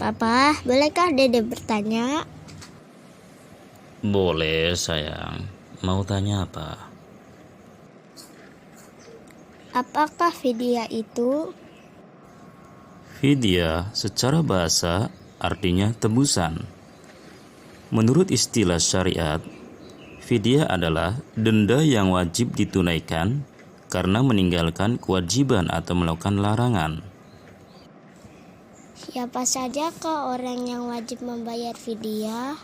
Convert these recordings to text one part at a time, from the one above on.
Papa, bolehkah Dede bertanya? Boleh sayang, mau tanya apa? Apakah fidyah itu? Fidyah secara bahasa artinya tebusan. Menurut istilah syariat, fidyah adalah denda yang wajib ditunaikan karena meninggalkan kewajiban atau melakukan larangan. Siapa sajakah orang yang wajib membayar fidyah?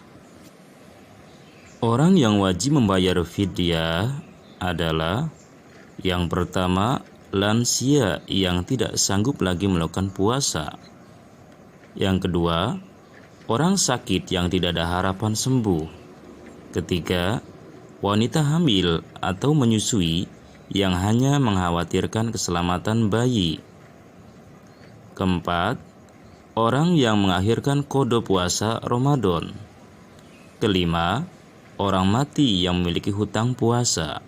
Orang yang wajib membayar fidyah adalah yang pertama, lansia yang tidak sanggup lagi melakukan puasa. Yang kedua, orang sakit yang tidak ada harapan sembuh. Ketiga, wanita hamil atau menyusui yang hanya mengkhawatirkan keselamatan bayi. Keempat, orang yang mengakhirkan qada puasa Ramadan. Kelima, orang mati yang memiliki hutang puasa.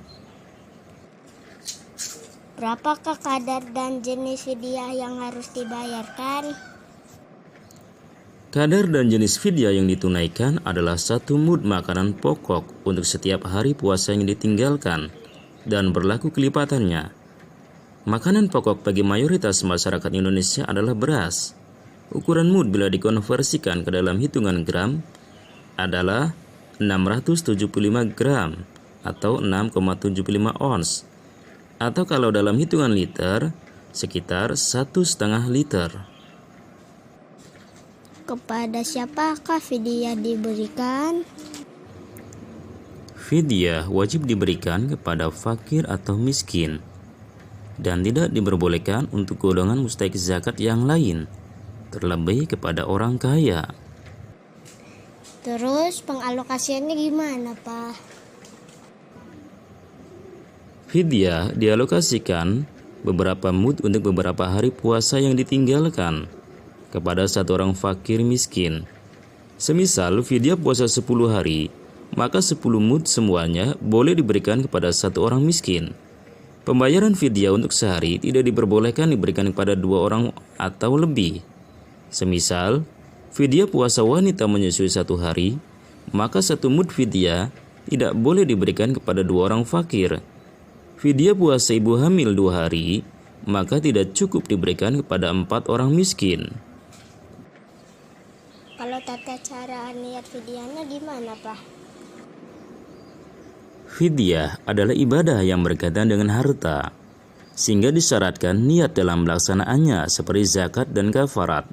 Berapakah kadar dan jenis fidyah yang harus dibayarkan? Kadar dan jenis fidyah yang ditunaikan adalah 1 mud makanan pokok untuk setiap hari puasa yang ditinggalkan dan berlaku kelipatannya. Makanan pokok bagi mayoritas masyarakat Indonesia adalah beras. Ukuran mud bila dikonversikan ke dalam hitungan gram adalah 675 gram atau 6,75 ons. Atau kalau dalam hitungan liter, sekitar 1,5 liter. Kepada siapakah fidyah diberikan? Fidyah wajib diberikan kepada fakir atau miskin dan tidak diperbolehkan untuk golongan mustahik zakat yang lain, terlebih kepada orang kaya. Terus pengalokasiannya gimana, Pak? Fidyah dialokasikan beberapa mud untuk beberapa hari puasa yang ditinggalkan kepada satu orang fakir miskin. Semisal fidyah puasa 10 hari, maka 10 mud semuanya boleh diberikan kepada satu orang miskin. Pembayaran fidyah untuk sehari tidak diperbolehkan diberikan kepada 2 orang atau lebih. Semisal fidyah puasa wanita menyusui 1 hari, maka 1 mud fidyah tidak boleh diberikan kepada 2 orang fakir. Fidyah puasa ibu hamil 2 hari, maka tidak cukup diberikan kepada 4 orang miskin. Kalau tata cara niat fidyahnya gimana, Pak? Fidyah adalah ibadah yang berkaitan dengan harta, sehingga disyaratkan niat dalam melaksanaannya seperti zakat dan kafarat.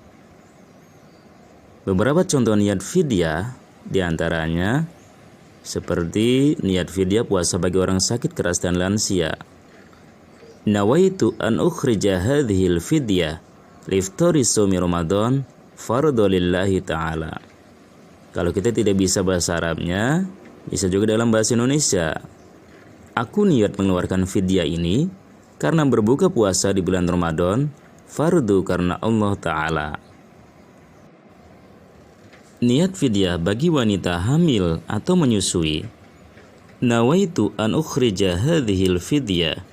Beberapa contoh niat fidyah diantaranya seperti niat fidyah puasa bagi orang sakit keras dan lansia. Nawaitu an ukhrija hadhil fidyah liftari shaumi Ramadan fardhu lillahi ta'ala. Kalau kita tidak bisa bahasa Arabnya, bisa juga dalam bahasa Indonesia. Aku niat mengeluarkan fidyah ini karena berbuka puasa di bulan Ramadan, fardu karena Allah Ta'ala. Niat fidyah bagi wanita hamil atau menyusui. Nawaitu an ukhrija hadhil fidyah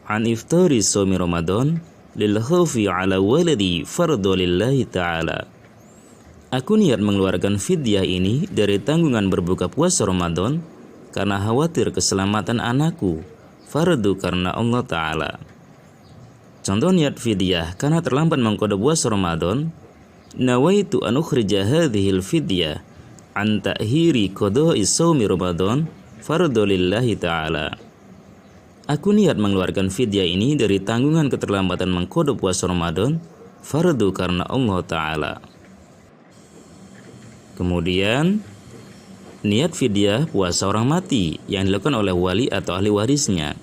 an iftari shaumi Ramadan lil khawfi ala waladi fardhu lillahi ta'ala. Aku niat mengeluarkan fidyah ini dari tanggungan berbuka puasa Ramadan karena khawatir keselamatan anakku, fardu karena Allah Ta'ala. Contoh niat fidyah karena terlambat mengqada puasa Ramadan. Nawaitu an ukhrija hadhil fidyah an ta'khiri qada'i shaumi Ramadan fardhu lillahi ta'ala. Aku niat mengeluarkan fidyah ini dari tanggungan keterlambatan mengqada puasa Ramadan, fardu karena Allah Ta'ala. Kemudian niat fidyah puasa orang mati yang dilakukan oleh wali atau ahli warisnya.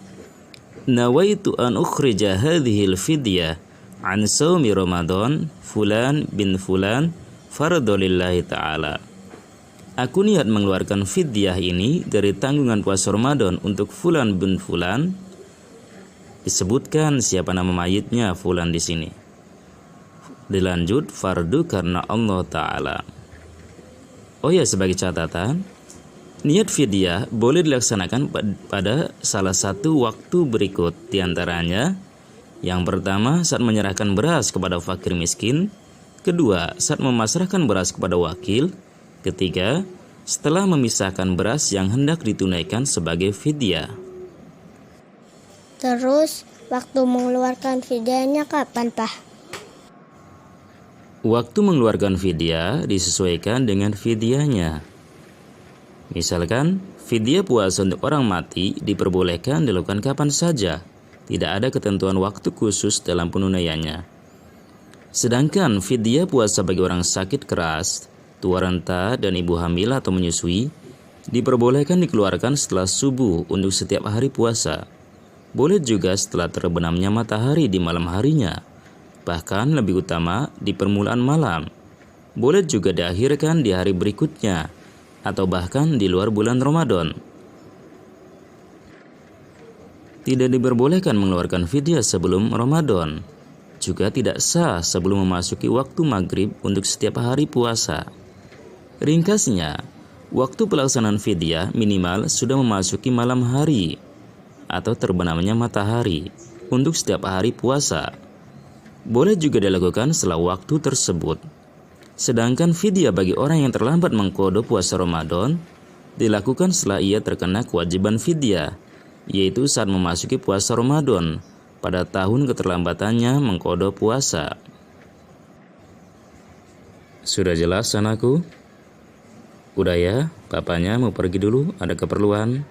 Nawaitu an ukhrija hadhil fidyah an shaumi Ramadan fulan bin fulan fardhu lillahi ta'ala. Aku niat mengeluarkan fidyah ini dari tanggungan puasa Ramadan untuk fulan bin fulan. Disebutkan siapa nama mayitnya fulan di sini. Dilanjut fardu karena Allah Ta'ala. Oh ya, sebagai catatan, niat fidyah boleh dilaksanakan pada salah satu waktu berikut. Di antaranya, yang pertama saat menyerahkan beras kepada fakir miskin. Kedua, saat memasrahkan beras kepada wakil. Ketiga, setelah memisahkan beras yang hendak ditunaikan sebagai fidyah. Terus, waktu mengeluarkan fidyahnya kapan, Pak? Waktu mengeluarkan fidyah disesuaikan dengan fidyahnya. Misalkan, fidyah puasa untuk orang mati diperbolehkan dilakukan kapan saja. Tidak ada ketentuan waktu khusus dalam penunaiannya. Sedangkan fidyah puasa bagi orang sakit keras, tua renta, dan ibu hamil atau menyusui diperbolehkan dikeluarkan setelah subuh untuk setiap hari puasa. Boleh juga setelah terbenamnya matahari di malam harinya. Bahkan lebih utama di permulaan malam. Boleh juga diakhirkan di hari berikutnya atau bahkan di luar bulan Ramadan. Tidak diperbolehkan mengeluarkan fidyah sebelum Ramadan. Juga tidak sah sebelum memasuki waktu maghrib untuk setiap hari puasa. Ringkasnya, waktu pelaksanaan fidyah minimal sudah memasuki malam hari atau terbenamnya matahari untuk setiap hari puasa. Boleh juga dilakukan setelah waktu tersebut. Sedangkan fidyah bagi orang yang terlambat mengqadha puasa Ramadan dilakukan setelah ia terkena kewajiban fidyah, yaitu saat memasuki puasa Ramadan pada tahun keterlambatannya mengqadha puasa. Sudah jelas anakku? Udah ya, papanya mau pergi dulu, ada keperluan.